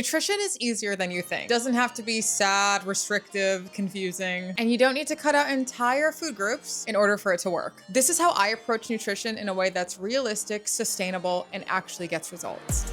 Nutrition is easier than you think. It doesn't have to be sad, restrictive, confusing, and you don't need to cut out entire food groups in order for it to work. This is how I approach nutrition in a way that's realistic, sustainable, and actually gets results.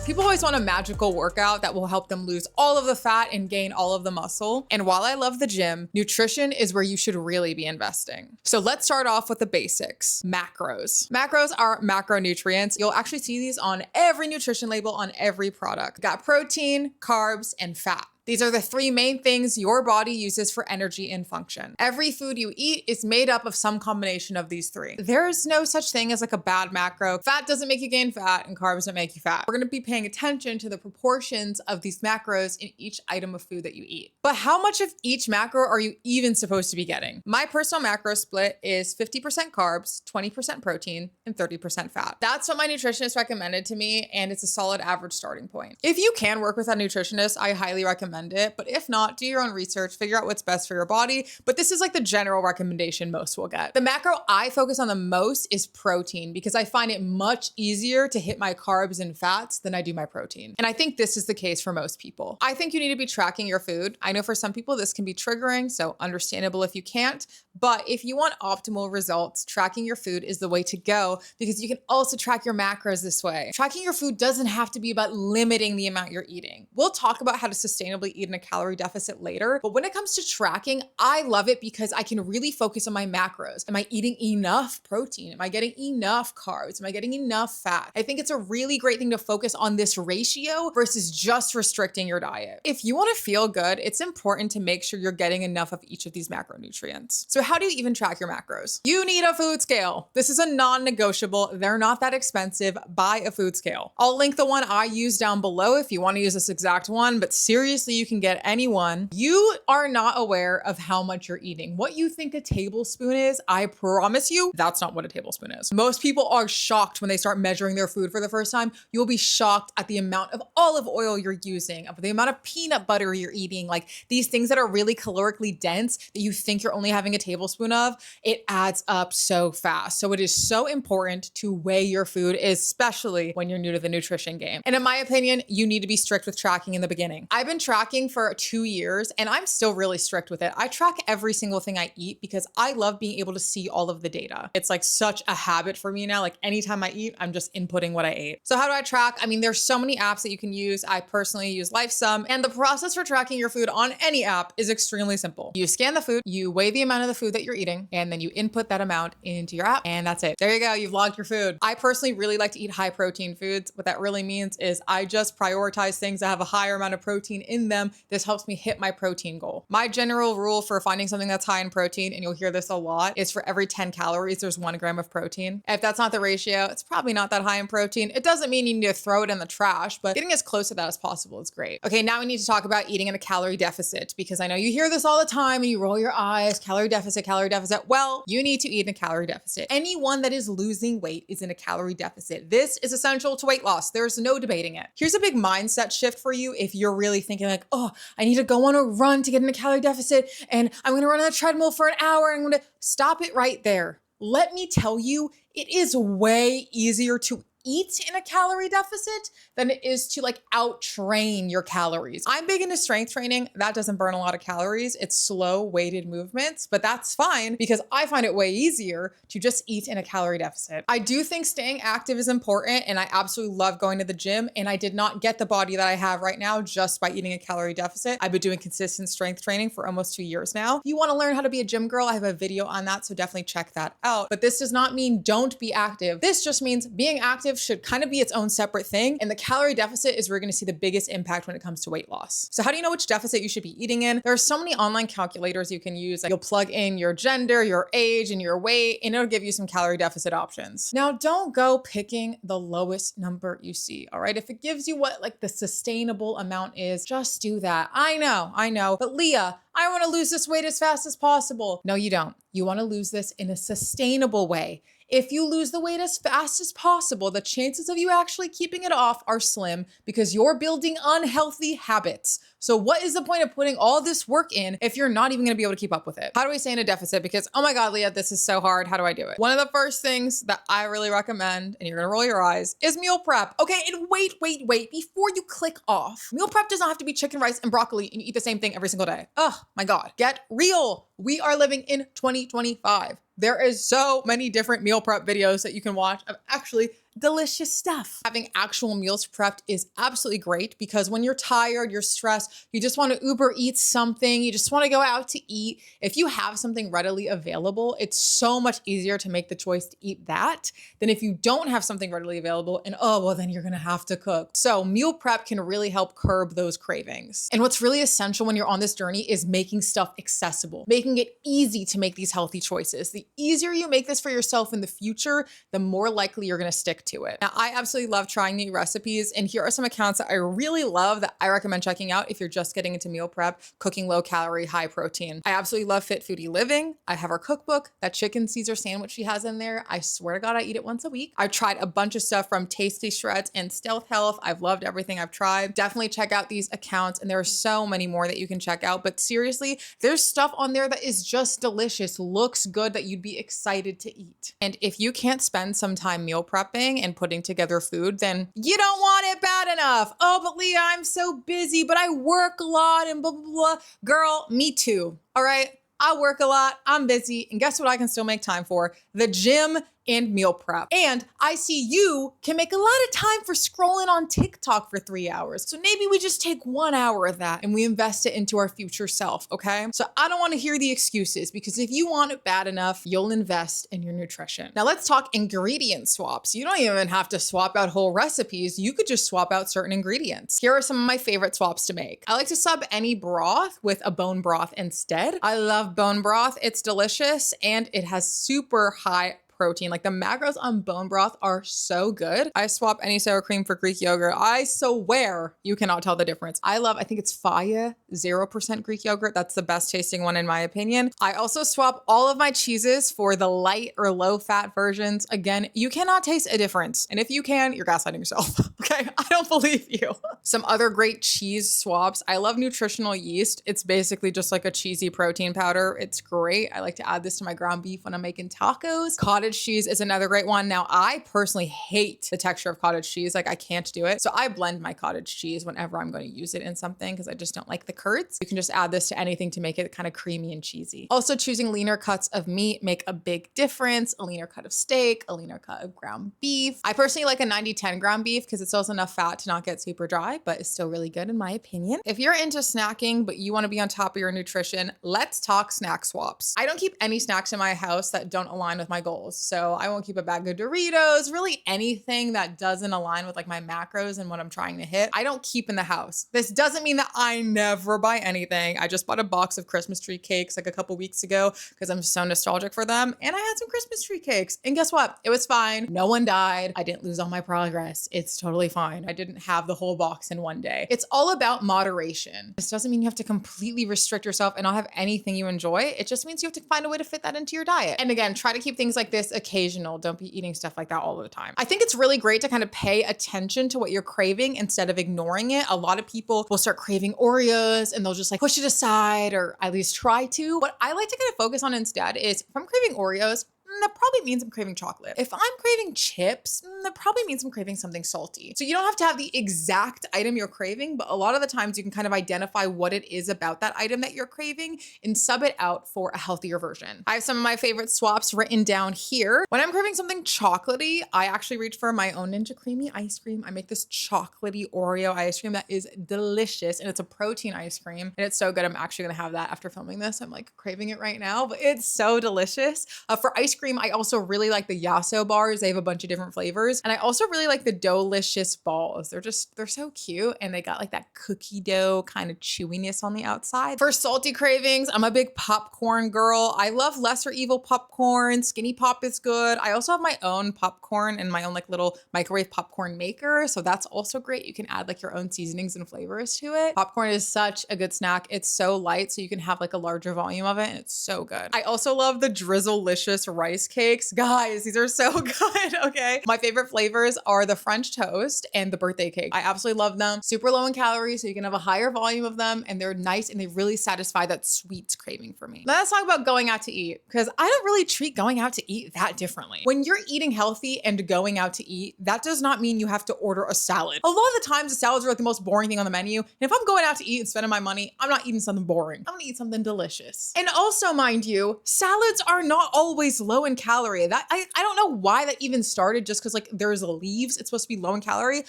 People always want a magical workout that will help them lose all of the fat and gain all of the muscle. And while I love the gym, nutrition is where you should really be investing. So let's start off with the basics. Macros. Macros are macronutrients. You'll actually see these on every nutrition label on every product. Got protein, carbs, and fat. These are the three main things your body uses for energy and function. Every food you eat is made up of some combination of these three. There's no such thing as like a bad macro. Fat doesn't make you gain fat and carbs don't make you fat. We're gonna be paying attention to the proportions of these macros in each item of food that you eat. But how much of each macro are you even supposed to be getting? My personal macro split is 50% carbs, 20% protein, and 30% fat. That's what my nutritionist recommended to me, and it's a solid average starting point. If you can work with a nutritionist, I highly recommend it, but if not, do your own research, figure out what's best for your body. But this is like the general recommendation most will get. The macro I focus on the most is protein because I find it much easier to hit my carbs and fats than I do my protein. And I think this is the case for most people. I think you need to be tracking your food. I know for some people this can be triggering, so understandable if you can't. But if you want optimal results, tracking your food is the way to go because you can also track your macros this way. Tracking your food doesn't have to be about limiting the amount you're eating. We'll talk about how to sustainably eat in a calorie deficit later, but when it comes to tracking, I love it because I can really focus on my macros. Am I eating enough protein? Am I getting enough carbs? Am I getting enough fat? I think it's a really great thing to focus on this ratio versus just restricting your diet. If you want to feel good, it's important to make sure you're getting enough of each of these macronutrients. So how do you even track your macros? You need a food scale. This is a non-negotiable. They're not that expensive. Buy a food scale. I'll link the one I use down below if you want to use this exact one, but seriously, you can get anyone. You are not aware of how much you're eating. What you think a tablespoon is, I promise you, that's not what a tablespoon is. Most people are shocked when they start measuring their food for the first time. You'll be shocked at the amount of olive oil you're using, of the amount of peanut butter you're eating, like these things that are really calorically dense that you think you're only having a tablespoon of. It adds up so fast. So it is so important to weigh your food, especially when you're new to the nutrition game. And in my opinion, you need to be strict with tracking in the beginning. I've been tracking for 2 years and I'm still really strict with it. I track every single thing I eat because I love being able to see all of the data. It's like such a habit for me now. Like anytime I eat, I'm just inputting what I ate. So how do I track? I mean, there's so many apps that you can use. I personally use LifeSum, and the process for tracking your food on any app is extremely simple. You scan the food, you weigh the amount of the food that you're eating, and then you input that amount into your app, and that's it. There you go. You've logged your food. I personally really like to eat high protein foods. What that really means is I just prioritize things that have a higher amount of protein in them. This helps me hit my protein goal. My general rule for finding something that's high in protein, and you'll hear this a lot, is for every 10 calories, there's 1 gram of protein. If that's not the ratio, it's probably not that high in protein. It doesn't mean you need to throw it in the trash, but getting as close to that as possible is great. Okay, now we need to talk about eating in a calorie deficit because I know you hear this all the time and you roll your eyes, calorie deficit, calorie deficit. Well, you need to eat in a calorie deficit. Anyone that is losing weight is in a calorie deficit. This is essential to weight loss. There's no debating it. Here's a big mindset shift for you if you're really thinking like, oh, I need to go on a run to get in a calorie deficit and I'm gonna run on a treadmill for an hour and I'm gonna stop it right there. Let me tell you, it is way easier to eat in a calorie deficit than it is to like out-train your calories. I'm big into strength training. That doesn't burn a lot of calories. It's slow weighted movements, but that's fine because I find it way easier to just eat in a calorie deficit. I do think staying active is important and I absolutely love going to the gym, and I did not get the body that I have right now just by eating a calorie deficit. I've been doing consistent strength training for almost 2 years now. If you want to learn how to be a gym girl, I have a video on that, so definitely check that out. But this does not mean don't be active. This just means being active should kind of be its own separate thing. And the calorie deficit is where you're going to see the biggest impact when it comes to weight loss. So how do you know which deficit you should be eating in? There are so many online calculators you can use. Like you'll plug in your gender, your age, and your weight, and it'll give you some calorie deficit options. Now, don't go picking the lowest number you see. All right. If it gives you what like the sustainable amount is, just do that. I know. But Leah, I want to lose this weight as fast as possible. No, you don't. You want to lose this in a sustainable way. If you lose the weight as fast as possible, the chances of you actually keeping it off are slim because you're building unhealthy habits. So what is the point of putting all this work in if you're not even gonna be able to keep up with it? How do I stay in a deficit? Because, oh my God, Leah, this is so hard. How do I do it? One of the first things that I really recommend, and you're gonna roll your eyes, is meal prep. Okay, and wait, before you click off, meal prep does not have to be chicken, rice, and broccoli and you eat the same thing every single day. Oh my God, get real. We are living in 2025. There is so many different meal prep videos that you can watch of actually delicious stuff. Having actual meals prepped is absolutely great because when you're tired, you're stressed, you just want to Uber eat something, you just want to go out to eat. If you have something readily available, it's so much easier to make the choice to eat that than if you don't have something readily available and oh, well, then you're gonna have to cook. So meal prep can really help curb those cravings. And what's really essential when you're on this journey is making stuff accessible, making it easy to make these healthy choices. The easier you make this for yourself in the future, the more likely you're gonna stick to it. Now, I absolutely love trying new recipes, and here are some accounts that I really love that I recommend checking out if you're just getting into meal prep, cooking low calorie, high protein. I absolutely love Fit Foodie Living. I have her cookbook, that chicken Caesar sandwich she has in there. I swear to God, I eat it once a week. I've tried a bunch of stuff from Tasty Shreds and Stealth Health. I've loved everything I've tried. Definitely check out these accounts, and there are so many more that you can check out, but seriously, there's stuff on there that is just delicious, looks good, that you'd be excited to eat. And if you can't spend some time meal prepping and putting together food, then you don't want it bad enough. Oh, but Leah, I'm so busy, but I work a lot and blah, blah, blah. Girl, me too. All right. I work a lot, I'm busy, and guess what I can still make time for? The gym and meal prep. And I see you can make a lot of time for scrolling on TikTok for 3 hours. So maybe we just take 1 hour of that and we invest it into our future self, okay? So I don't want to hear the excuses because if you want it bad enough, you'll invest in your nutrition. Now let's talk ingredient swaps. You don't even have to swap out whole recipes. You could just swap out certain ingredients. Here are some of my favorite swaps to make. I like to sub any broth with a bone broth instead. I love bone broth. It's delicious and it has super high protein. Like the macros on bone broth are so good. I swap any sour cream for Greek yogurt. I swear you cannot tell the difference. I think it's Faya 0% Greek yogurt. That's the best tasting one in my opinion. I also swap all of my cheeses for the light or low fat versions. Again, you cannot taste a difference. And if you can, you're gaslighting yourself. Okay, I don't believe you. Some other great cheese swaps. I love nutritional yeast. It's basically just like a cheesy protein powder. It's great. I like to add this to my ground beef when I'm making tacos. Cottage cheese is another great one. Now, I personally hate the texture of cottage cheese. Like I can't do it. So I blend my cottage cheese whenever I'm going to use it in something because I just don't like the curds. You can just add this to anything to make it kind of creamy and cheesy. Also, choosing leaner cuts of meat make a big difference. A leaner cut of steak, a leaner cut of ground beef. I personally like a 90-10 ground beef because it still has enough fat to not get super dry, but it's still really good in my opinion. If you're into snacking, but you want to be on top of your nutrition, let's talk snack swaps. I don't keep any snacks in my house that don't align with my goals. So I won't keep a bag of Doritos, really anything that doesn't align with like my macros and what I'm trying to hit. I don't keep in the house. This doesn't mean that I never buy anything. I just bought a box of Christmas tree cakes like a couple weeks ago because I'm so nostalgic for them. And I had some Christmas tree cakes and guess what? It was fine. No one died. I didn't lose all my progress. It's totally fine. I didn't have the whole box in one day. It's all about moderation. This doesn't mean you have to completely restrict yourself and not have anything you enjoy. It just means you have to find a way to fit that into your diet. And again, try to keep things like this occasional. Don't be eating stuff like that all the time. I think it's really great to kind of pay attention to what you're craving instead of ignoring it. A lot of people will start craving Oreos and they'll just like push it aside or at least try to. What I like to kind of focus on instead is if I'm craving Oreos, that probably means I'm craving chocolate. If I'm craving chips, that probably means I'm craving something salty. So you don't have to have the exact item you're craving, but a lot of the times you can kind of identify what it is about that item that you're craving and sub it out for a healthier version. I have some of my favorite swaps written down here. When I'm craving something chocolatey, I actually reach for my own Ninja Creamy ice cream. I make this chocolatey Oreo ice cream that is delicious and it's a protein ice cream and it's so good. I'm actually gonna have that after filming this. I'm like craving it right now, but it's so delicious. For ice cream, I also really like the Yasso bars. They have a bunch of different flavors. And I also really like the Doughlicious balls. They're so cute. And they got like that cookie dough kind of chewiness on the outside. For salty cravings, I'm a big popcorn girl. I love Lesser Evil popcorn. Skinny Pop is good. I also have my own popcorn and my own like little microwave popcorn maker. So that's also great. You can add like your own seasonings and flavors to it. Popcorn is such a good snack. It's so light. So you can have like a larger volume of it. And it's so good. I also love the Drizzle-licious rice rice cakes. Guys, these are so good, okay? My favorite flavors are the French toast and the birthday cake. I absolutely love them. Super low in calories, so you can have a higher volume of them, and they're nice and they really satisfy that sweets craving for me. Now let's talk about going out to eat, because I don't really treat going out to eat that differently. When you're eating healthy and going out to eat, that does not mean you have to order a salad. A lot of the times the salads are like the most boring thing on the menu. And if I'm going out to eat and spending my money, I'm not eating something boring. I'm gonna eat something delicious. And also, mind you, salads are not always low in calorie. That I don't know why that even started, just because like there's leaves, it's supposed to be low in calorie.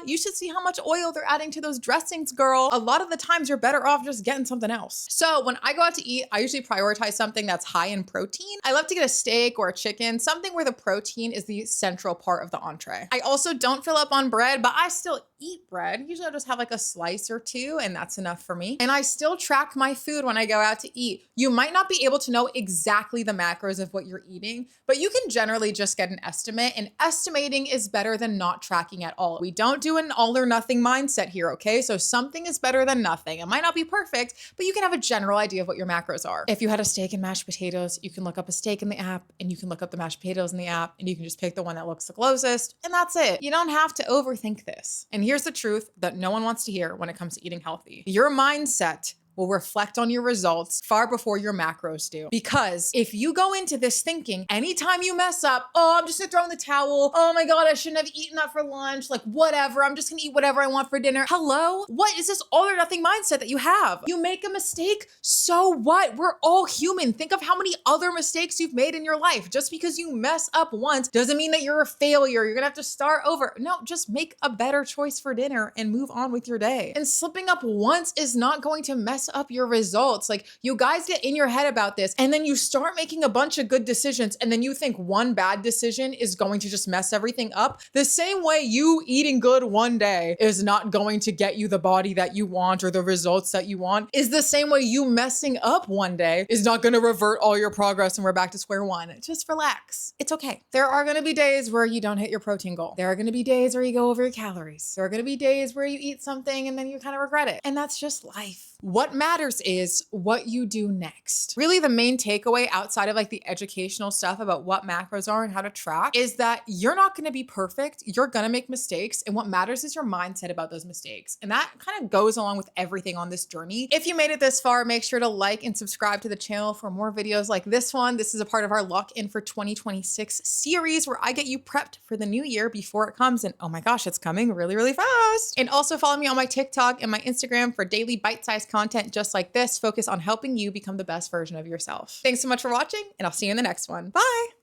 You should see how much oil they're adding to those dressings, girl. A lot of the times you're better off just getting something else. So when I go out to eat, I usually prioritize something that's high in protein. I love to get a steak or a chicken, something where the protein is the central part of the entree. I also don't fill up on bread, but I still eat bread. Usually I'll just have like a slice or two, and that's enough for me. And I still track my food when I go out to eat. You might not be able to know exactly the macros of what you're eating, but you can generally just get an estimate, and estimating is better than not tracking at all. We don't do an all or nothing mindset here, okay? So something is better than nothing. It might not be perfect, but you can have a general idea of what your macros are. If you had a steak and mashed potatoes, you can look up a steak in the app, and you can look up the mashed potatoes in the app, and you can just pick the one that looks the closest, and that's it. You don't have to overthink this. And here's the truth that no one wants to hear when it comes to eating healthy. Your mindset will reflect on your results far before your macros do. Because if you go into this thinking, anytime you mess up, oh, I'm just gonna throw in the towel. Oh my God, I shouldn't have eaten that for lunch. Like whatever, I'm just gonna eat whatever I want for dinner. Hello? What is this all or nothing mindset that you have? You make a mistake, so what? We're all human. Think of how many other mistakes you've made in your life. Just because you mess up once doesn't mean that you're a failure. You're gonna have to start over. No, just make a better choice for dinner and move on with your day. And slipping up once is not going to mess up your results. Like you guys get in your head about this, and then you start making a bunch of good decisions, and then you think one bad decision is going to just mess everything up. The same way you eating good one day is not going to get you the body that you want or the results that you want, is the same way you messing up one day is not going to revert all your progress and we're back to square one. Just relax. It's okay. There are going to be days where you don't hit your protein goal. There are going to be days where you go over your calories. There are going to be days where you eat something and then you kind of regret it. And that's just life. What matters is what you do next. Really, the main takeaway outside of like the educational stuff about what macros are and how to track is that you're not going to be perfect. You're going to make mistakes. And what matters is your mindset about those mistakes. And that kind of goes along with everything on this journey. If you made it this far, make sure to like and subscribe to the channel for more videos like this one. This is a part of our Lock In for 2026 series where I get you prepped for the new year before it comes. And oh my gosh, it's coming really, really fast. And also follow me on my TikTok and my Instagram for daily bite-sized content just like this, focus on helping you become the best version of yourself. Thanks so much for watching, and I'll see you in the next one. Bye.